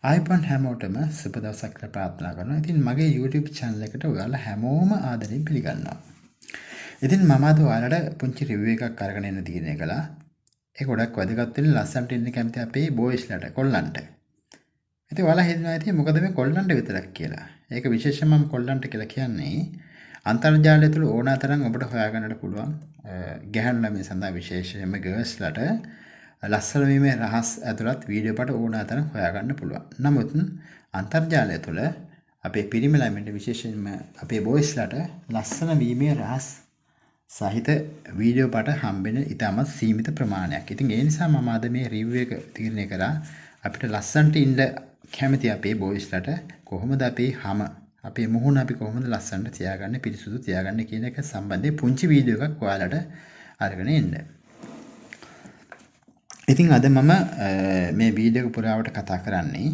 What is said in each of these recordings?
ආයිබන් හැමෝටම සුබ දවසක් කියලා ප්‍රාර්ථනා කරනවා. ඉතින් මගේ YouTube channel එකට ඔයාලා හැමෝම ආදරෙන් පිළිගන්නවා. ඉතින් මම අද ඔයාලට පුංචි රිවිව් එකක් අරගෙන එන්න තීරණය කළා. ඒක ගොඩක් වැදගත් වෙන ලස්සනට ඉන්න කැමති අපේ බෝයිස්ලාට කොල්ලන්ට. ඉතින් ඔයාලා හිතනවා ඉතින් මොකද මේ කොල්ලන්ට විතරක් කියලා. ඒක විශේෂයෙන්ම මම කොල්ලන්ට කියලා කියන්නේ අන්තර්ජාලය තුළ ඕනතරම් ඔබට හොයාගන්නට පුළුවන් ගැහැණු ළමයි සඳහා විශේෂයෙන්ම ගර්ල්ස්ලාට ලස්සන වීමේ රහස් ඇතුළත් වීඩියෝ පට ඕනතරම් හොයාගන්න පුළුවන්. නමුත් අන්තර්ජාලය තුළ අපේ පිරිමි ළමයින්ට විශේෂයෙන්ම අපේ බොයිස්ලාට ලස්සන වීමේ රහස් සහිත වීඩියෝ පට හම්බෙන ඉතාමත් සීමිත ප්‍රමාණයක්. ඉතින් ඒ නිසා මම අද මේ රිවිව් එක තීරණය කරා අපිට ලස්සනට ඉන්න කැමති අපේ බොයිස්ලාට කොහොමද අපේ මුහුණ අපි කොහොමද ලස්සනට තියාගන්නේ පිරිසුදු තියාගන්නේ කියන එක සම්බන්ධයෙන් පුංචි වීඩියෝ එකක් ඔයාලට අරගෙන එන්න. ඉතින් අද මම මේ වීඩියෝ එක පුරාවට කතා කරන්නේ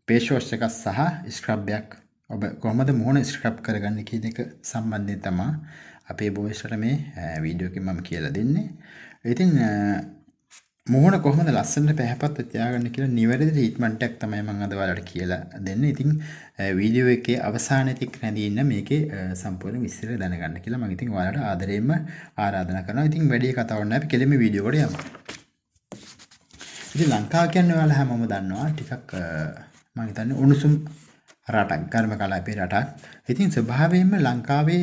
ෆේස් වොෂ් එකක් සහ ස්ක්‍රබ් එකක් ඔබ කොහොමද මුහුණ ස්ක්‍රබ් කරගන්නේ කියන එක සම්බන්ධයෙන් තමයි අපේ බොයිස්ලාට මේ වීඩියෝ එකෙන් මම කියලා දෙන්නේ. ඉතින් මුහුණ කොහොමද ලස්සනට පැහැපත්ව තියාගන්න කියලා නිවැරදි ට්‍රීට්මන්ට් එකක් තමයි මම අද ඔයාලට කියලා දෙන්නේ. ඉතින් වීඩියෝ එකේ අවසානයේ තික රැඳී ඉන්න මේකේ සම්පූර්ණ විස්තර දැනගන්න කියලා මම ඉතින් ඔයාලට ආදරයෙන්ම ආරාධනා කරනවා. ඉතින් වැඩි කතාවක් නැහැ අපි කෙලින්ම වීඩියෝ එකට යමු. ඉතින් ලංකාව කියන්නේ ඔයාලා හැමෝම දන්නවා ටිකක් මම හිතන්නේ උණුසුම් රටක් ගර්ම කලාපේ රටක්. ඉතින් ස්වභාවයෙන්ම ලංකාවේ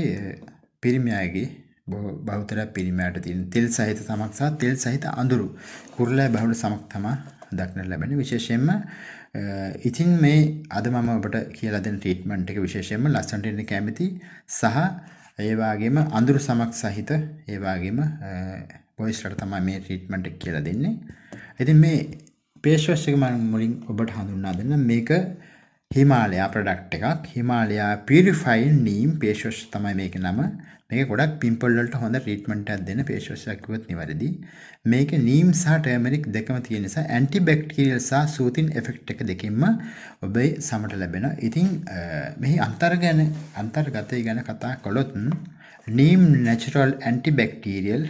පිරිමි අයගේ බහුතර පිරිමයට තියෙන තෙල් සහිත සමක් සහ තෙල් සහිත අඳුරු කුරුල්ලා බහුල සමක් තමයි දක්නට ලැබෙන්නේ. විශේෂයෙන්ම ඉතින් මේ අද මම ඔබට කියලා දෙන ට්‍රීට්මන්ට් එක විශේෂයෙන්ම ලස්සනට ඉන්න කැමති සහ ඒ වගේම අඳුරු සමක් සහිත ඒ වගේම බොයිස්ලාට තමයි මේ ට්‍රීට්මන්ට් එක කියලා දෙන්නේ. ඉතින් මේ ෆේස් වොෂ් එක මම මුලින් ඔබට හඳුන්වා දෙන්න. මේක හිමාලයා ප්‍රොඩක්ට් එකක්. හිමාලයා පියුරිෆයින් නීම් ෆේස් වොෂ් තමයි මේකේ නම. මේක ගොඩක් පිම්පල් වලට හොඳ ට්‍රීට්මන්ට් එකක් දෙන ෆේස් වොෂ් එකක් කිව්වොත් නිවැරදි. මේක නීම් සහ ටර්මරික් දෙකම තියෙන නිසා ඇන්ටි බැක්ටීරියල් සහ සූතින් එෆෙක්ට් එක දෙකෙන්ම ඔබේ සමට ලැබෙනවා. ඉතින් මෙහි අන්තර්ගතය ගැන කතා කළොත් නීම් නැචරල් ඇන්ටි බැක්ටීරියල්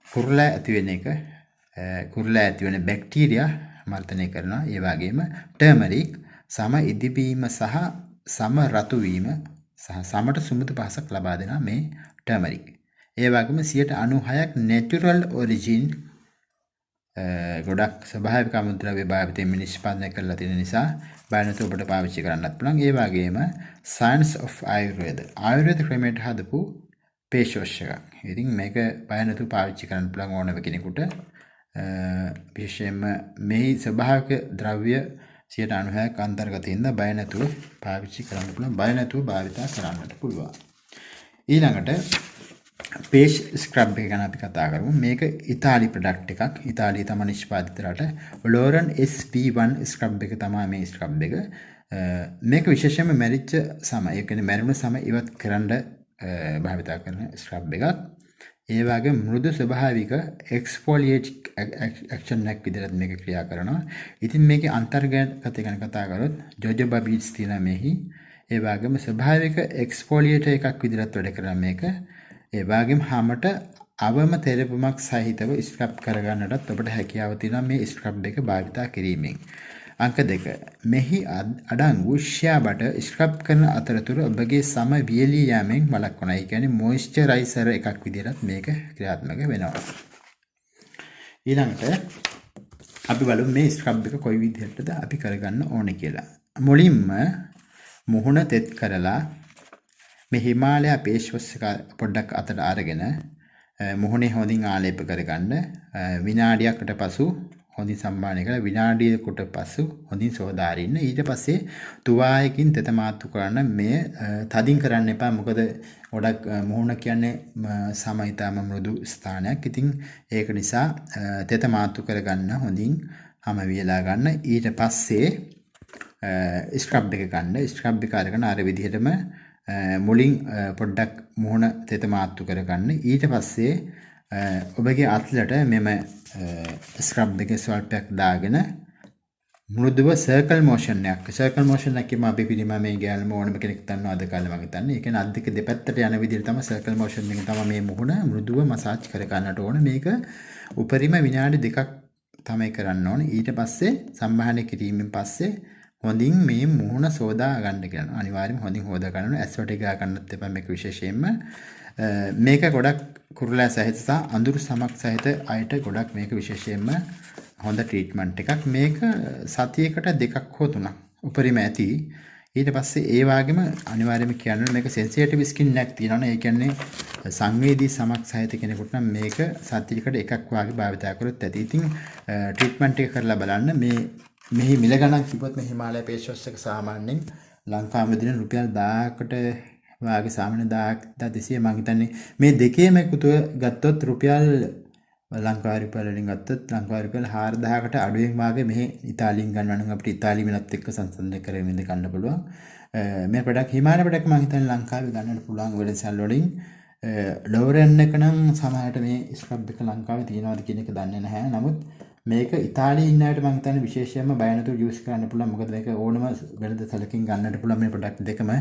කුරුල්ලා ඇති වෙන එක කුරුල්ලා ඇති වෙන බැක්ටීරියා මර්ධනය කරනවා. ඒ වගේම ටර්මරික් සම ඉදිවීම සහ සම රතු වීම සහ සමට සුමුදු පහසක් ලබා දෙන මේ ටර්මරික්. ඒ වගේම 96ක් නැචරල් ඔරිජින් ගොඩක් ස්වභාවික අමුද්‍රව්‍ය භාවිතයෙන් නිෂ්පාදනය කරලා තියෙන නිසා බය නැතුව ඔබට පාවිච්චි කරන්නත් පුළුවන්. ඒ වගේම සයන්ස් ඔෆ් ආයුර්වේද ක්‍රමයට හදපු ෆේස් වොෂ් එකක්. ඉතින් මේක බය නැතුව පාවිච්චි කරන්න පුළුවන් ඕනම කෙනෙකුට. විශේෂයෙන්ම මේ ස්වභාවික ද්‍රව්‍ය 96ක් අන්තර්ගතයෙන් බය නැතුව පාවිච්චි කරන්න පුළුවන්. බය නැතුව භාවිතා කරන්නට පුළුවන්. ඊළඟට ෆේස් ස්ක්‍රබ් එක ගැන අපි කතා කරමු. මේක ඉතාලි ප්‍රොඩක්ට් එකක්. ඉතාලිය තමයි නිෂ්පාදිත රට. ලෝරන් SV1 ස්ක්‍රබ් එක තමයි මේ ස්ක්‍රබ් එක. මේක විශේෂයෙන්ම මැරිච්ච සම, ඒ කියන්නේ මැරුණු සම ඉවත් කරන්න භාවිතා කරන ස්ක්‍රබ් එකක්. ඒ වගේ මෘදු ස්වභාවික එක්ස්ෆෝලියේටික් ඇක්ෂන් එකක් විදිහට මේක ක්‍රියා කරනවා. ඉතින් මේකේ අන්තර්ගතය ගැන කතා කරොත් ජොජොබා බීට්ස් තියෙනවා මෙහි. ඒ වගේම ස්වභාවික එක්ස්ෆෝලියේටර් එකක් විදිහට වැඩ කරන මේක. ඒ වගේම හැමත අවම තෙරපුමක් සහිතව ස්ක්‍රබ් කරගන්නටත් ඔබට හැකියාව තියෙනවා මේ ස්ක්‍රබ් එක භාවිතා කිරීමෙන්. අංක 2. මෙහි අඩංගු ෂියා බටර් ස්ක්‍රබ් කරන අතරතුර ඔබගේ සම වියලී යාමෙන් වළක්වනවා. ඒ කියන්නේ මොයිස්චරයිසර් එකක් විදිහට මේක ක්‍රියාත්මක වෙනවා. ඊළඟට අපි බලමු මේ ස්ක්‍රබ් එක කොයි විදිහටද අපි කරගන්න ඕනේ කියලා. මුලින්ම මුහුණ තෙත් කරලා මේ හිමාලයා ෆේස් වොෂ් එක පොඩ්ඩක් අතට අරගෙන මුහුණේ හොඳින් ආලේප කරගන්න. විනාඩියකට පසු හොඳින් සම්බාහනය කරලා විනාඩියකට පසු හොඳින් සෝදා අරින්න. ඊට පස්සේ තුවායකින් තෙත මාත්තු කරන්න. මේ තදින් කරන්න එපා. මොකද ගොඩක් මුහුණ කියන්නේ සමයිතාම මෘදු ස්ථානයක්. ඉතින් ඒක නිසා තෙත මාත්තු කරගන්න හොඳින් හැම වියලා ගන්න. ඊට පස්සේ ස්ක්‍රබ් එක ගන්න. ස්ක්‍රබ් එක අරගෙන අර විදිහටම මුලින් පොඩ්ඩක් මුහුණ තෙත මාත්තු කරගන්න. ඊට පස්සේ ඔබගේ අත්ලට මෙම ස්ක්‍රබ් එකේ ස්වල්පයක් දාගෙන මෘදුව සර්කල් මෝෂන් එකක් කියම අපි පිළිම මේ ගෑල්ම ඕනම කෙනෙක් දන්නවා අද කාලේ මම හිතන්නේ. ඒ කියන්නේ අත් දෙක දෙපැත්තට යන විදිහට තමයි සර්කල් මෝෂන් එක තමයි මේ මුහුණ මෘදුව මසාජ් කර ගන්නට ඕන. මේක උපරිම විනාඩි 2ක් තමයි කරන්න ඕනේ. ඊට පස්සේ සම්බාහනය කිරීමෙන් පස්සේ හොඳින් මේ මුහුණ සෝදා ගන්න කියනවා. අනිවාර්යයෙන්ම හොඳින් හොදා ගන්න ඕනේ. ඇස් වටේ ගා ගන්නත් එපා මේක විශේෂයෙන්ම. මේක ගොඩක් කුරුලෑ සහිත සහ අඳුරු සමක් සහිත අයට ගොඩක් මේක විශේෂයෙන්ම හොඳ ට්‍රීට්මන්ට් එකක්. මේක සතියකට 2ක් හෝ 3ක් උපරිම ඇති. ඊට පස්සේ ඒ වගේම අනිවාර්යයෙන්ම කියන්න මේක සෙන්සිටිව් ස්කින් එකක් තියෙනවනේ. ඒ කියන්නේ සංවේදී සමක් සහිත කෙනෙකුට නම් මේක සතියකට 1ක් වාගේ භාවිතා කරොත් ඇති. ඉතින් ට්‍රීට්මන්ට් එක කරලා බලන්න. මෙහි මිල ගණන් කිව්වොත් මේ හිමාලය ෆේස් වොෂ් එක සාමාන්‍යයෙන් ලංකාවේ දින රුපියල් 1000කට වාගේ සාමාන්‍ය 1000 මම හිතන්නේ මේ දෙකේම එකතුව ගත්තොත් රුපියල් ලංකාවේ රුපියල් වලින් ගත්තොත් ලංකාවේ රුපියල් 4000කට අඩුවෙන් වාගේ මෙහි ඉතාලියෙන් ගන්නවා නම් අපිට ඉතාලියෙත් එක්ක සංසන්දනය කරගෙන ඉඳ ගන්න පුළුවන්. මේ ප්‍රොඩක්ට් හිමාලය ප්‍රොඩක්ට් මම හිතන්නේ ලංකාවේ ගන්නට පුළුවන් වෙලසල් වලින් ලෝරෙන් එක නම් සමහරට මේ ස්ක්‍රබ් එක ලංකාවේ තියෙනවද කියන එක දන්නේ නැහැ. නමුත් මේක ඉතාලියේ ඉන්න අයට මම හිතන්නේ විශේෂයෙන්ම බය නැතුව යූස් කරන්න පුළුවන්. මොකද මේක ඕනම වෙළඳ සැලකින් ගන්නට පුළුවන් මේ ප්‍රොඩක්ට් දෙකම.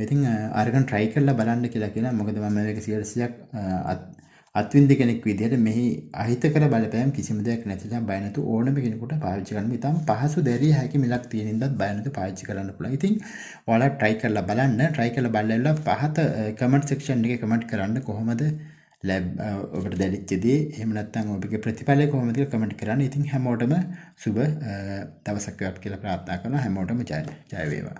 ඉතින් අරගෙන try කරලා බලන්න කියලා කියනවා. මොකද මම මේක 100%ක් අත්විඳි කෙනෙක් විදිහට මෙහි අහිතකර බලපෑම් කිසිම දෙයක් නැතිලා බය නැතුව ඕනම කෙනෙකුට පාවිච්චි කරන්න ඉතාම පහසු දැරිය හැකි මිලක් තියෙන ඉඳන් බය නැතුව පාවිච්චි කරන්න පුළුවන්. ඉතින් ඔයාලා try කරලා බලන්න. try කරලා බලලා පහත comment section එකේ comment කරන්න කොහොමද ඔබට දැනෙච්ච දේ. එහෙම නැත්නම් ඔබගේ ප්‍රතිඵලය කොහොමද කියලා comment කරන්න. ඉතින් හැමෝටම සුබ දවසක් වේවා කියලා ප්‍රාර්ථනා කරනවා. හැමෝටම ජය වේවා.